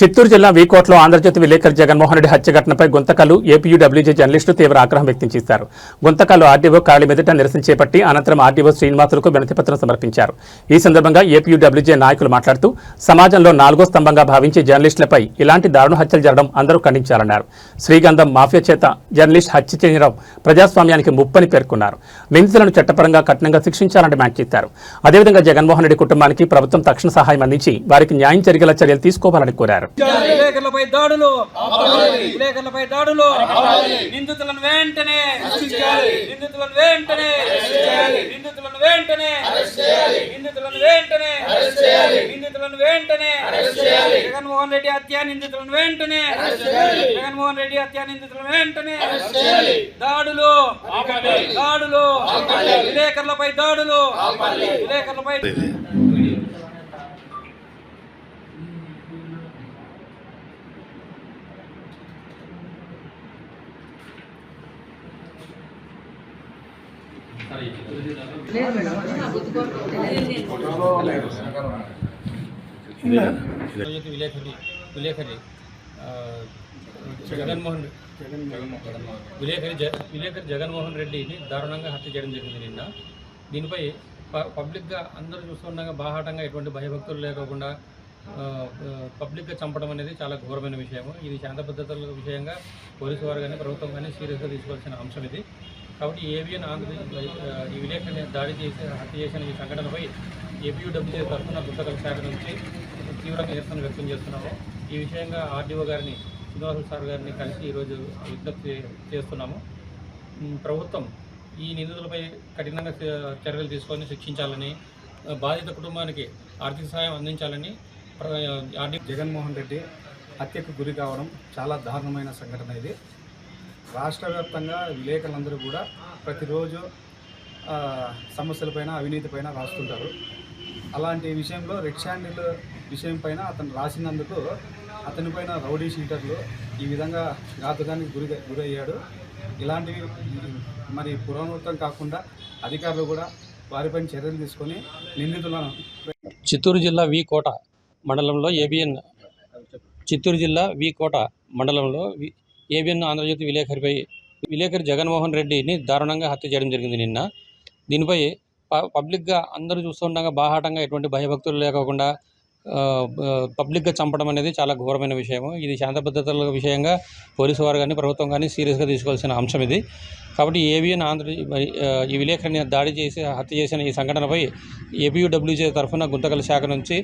చిత్తూరు జిల్లా వీకోట్లో ఆంధ్రజ్యోతి విలేకరి జగన్మోహన్ రెడ్డి హత్య ఘటనపై గుంతకల్లు ఏపీయూడబ్ల్యూజే జర్నలిస్టులు తీవ్ర ఆగ్రహం వ్యక్తం చేశారు. గుంతకల్లు ఆర్డీఓ ఖాళీ మీదట నిరసన చేపట్టి అనంతరం ఆర్డీఓ శ్రీనివాసులకు వినతిపత్రం సమర్పించారు. ఈ సందర్భంగా ఏపీయూడబ్ల్యూజే నాయకులు మాట్లాడుతూ సమాజంలో నాలుగో స్తంభంగా భావించే జర్నలిస్టులపై ఇలాంటి దారుణ హత్యలు జరగడం అందరూ ఖండించాలన్నారు. శ్రీగంధం మాఫియా చేత జర్నలిస్ట్ హత్య చేయడం ప్రజాస్వామ్యానికి ముప్పని పేర్కొన్నారు. నిందితులను చట్టపరంగా కఠినంగా శిక్షించాలని డిమాండ్ చేశారు. అదేవిధంగా జగన్మోహన్ రెడ్డి కుటుంబానికి ప్రభుత్వం తక్షణ సహాయం అందించి వారికి న్యాయం జరిగేలా చర్యలు తీసుకోవాలని కోరారు. విలేకరులపై దాడులు నిందితులను వెంటనే జగన్మోహన్ రెడ్డి హత్య నిందితులను వెంటనే దాడులు విలేకరులపై దాడులు విలేకరి జగన్మోహన్ రెడ్డిని దారుణంగా హత్య చేయడం జరిగింది నిన్న. దీనిపై పబ్లిక్గా అందరూ చూస్తుండగా బాహాటంగా ఎటువంటి భయభక్తులు లేకుండా పబ్లిక్గా చంపడం అనేది చాలా ఘోరమైన విషయం. ఇది శాంత భద్రతల విషయంగా పోలీసు వారు కానీ ప్రభుత్వం కానీ సీరియస్గా తీసుకోవాల్సిన అంశం ఇది. కాబట్టి ఏబిఎన్ ఈ విలేకరిని దాడి చేసి హత్య చేసిన ఈ సంఘటనపై ఏపీయూడబ్ల్యూజే తరఫున గుంతకల్ శాఖ నుంచి తీవ్రంగా నిరసన వ్యక్తం చేస్తున్నాము. ఈ విషయంగా ఆర్డీఓ గారిని శ్రీనివాసులు సార్ గారిని కలిసి ఈరోజు విజ్ఞప్తి చేస్తున్నాము. ప్రభుత్వం ఈ నిందితులపై కఠినంగా చర్యలు తీసుకొని శిక్షించాలని, బాధిత కుటుంబానికి ఆర్థిక సహాయం అందించాలని జగన్మోహన్ రెడ్డి హత్యకు గురి కావడం చాలా దారుణమైన సంఘటన. ఇది రాష్ట్ర వ్యాప్తంగా విలేకరులందరూ కూడా ప్రతిరోజు సమస్యలపైన అవినీతిపైన రాస్తుంటారు. అలాంటి విషయంలో రెడ్ శాండిల్ విషయం పైన అతను రాసినందుకు అతనిపైన రౌడీ షీటర్లు ఈ విధంగా ఘాతుకానికి గురయ్యాడు. ఇలాంటివి మరి పునరావృతం కాకుండా అధికారులు కూడా వారిపైన చర్యలు తీసుకొని నిందితులను చిత్తూరు జిల్లా వి కోట మండలంలో ఏబిఎన్ ఆంధ్రజ్యోతి విలేకరి జగన్మోహన్ రెడ్డిని దారుణంగా హత్య చేయడం జరిగింది నిన్న. దీనిపై పబ్లిక్గా అందరూ చూస్తుండగా బాహాటంగా ఎటువంటి భయభక్తులు లేకుండా పబ్లిక్గా చంపడం అనేది చాలా ఘోరమైన విషయం. ఇది శాంత భద్రతల విషయంగా పోలీసు వారు కానీ ప్రభుత్వం కానీ సీరియస్గా తీసుకోవాల్సిన అంశం ఇది. కాబట్టి ఏబిఎన్ ఈ విలేకరిని దాడి చేసి హత్య చేసిన ఈ సంఘటనపై ఏపీయూడబ్ల్యూజే తరఫున గుంతకల్ శాఖ నుంచి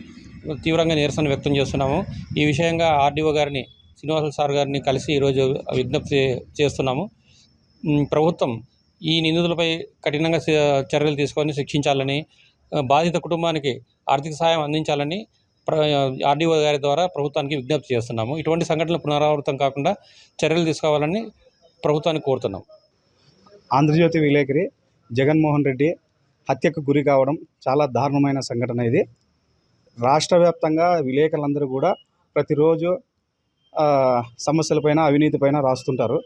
తీవ్రంగా నిరసన వ్యక్తం చేస్తున్నాము. ఈ విషయంగా ఆర్డీఓ గారిని శ్రీనివాసులు సార్ గారిని కలిసి ఈరోజు విజ్ఞప్తి చేస్తున్నాము. ప్రభుత్వం ఈ నిందితులపై కఠినంగా చర్యలు తీసుకొని శిక్షించాలని, బాధిత కుటుంబానికి ఆర్థిక సహాయం అందించాలని ఆర్డీఓ గారి ద్వారా ప్రభుత్వానికి విజ్ఞప్తి చేస్తున్నాము. ఇటువంటి సంఘటనలు పునరావృతం కాకుండా చర్యలు తీసుకోవాలని ప్రభుత్వాన్ని కోరుతున్నాం. ఆంధ్రజ్యోతి విలేకరి జగన్మోహన్ రెడ్డి హత్యకు గురి కావడం చాలా దారుణమైన సంఘటన. ఇది రాష్ట్ర వ్యాప్తంగా విలేకరులందరూ కూడా ప్రతిరోజు సమస్యలపైన అవినీతిపైన రాస్తుంటారు.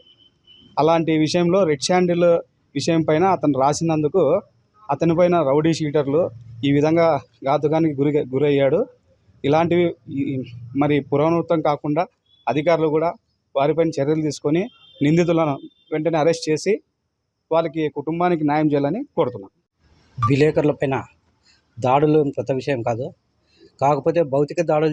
అలాంటి విషయంలో రెడ్ శాండిల్ విషయం పైన అతను రాసినందుకు అతనిపైన రౌడీ షీటర్లు ఈ విధంగా ఘాతుకానికి గురయ్యాడు. ఇలాంటివి మరి పునరావృతం కాకుండా అధికారులు కూడా వారిపైన చర్యలు తీసుకొని నిందితులను వెంటనే అరెస్ట్ చేసి వాళ్ళకి కుటుంబానికి న్యాయం చేయాలని కోరుతున్నాం. విలేకరులపైన దాడులు కొత్త విషయం కాదు. కాకపోతే భౌతిక దాడులు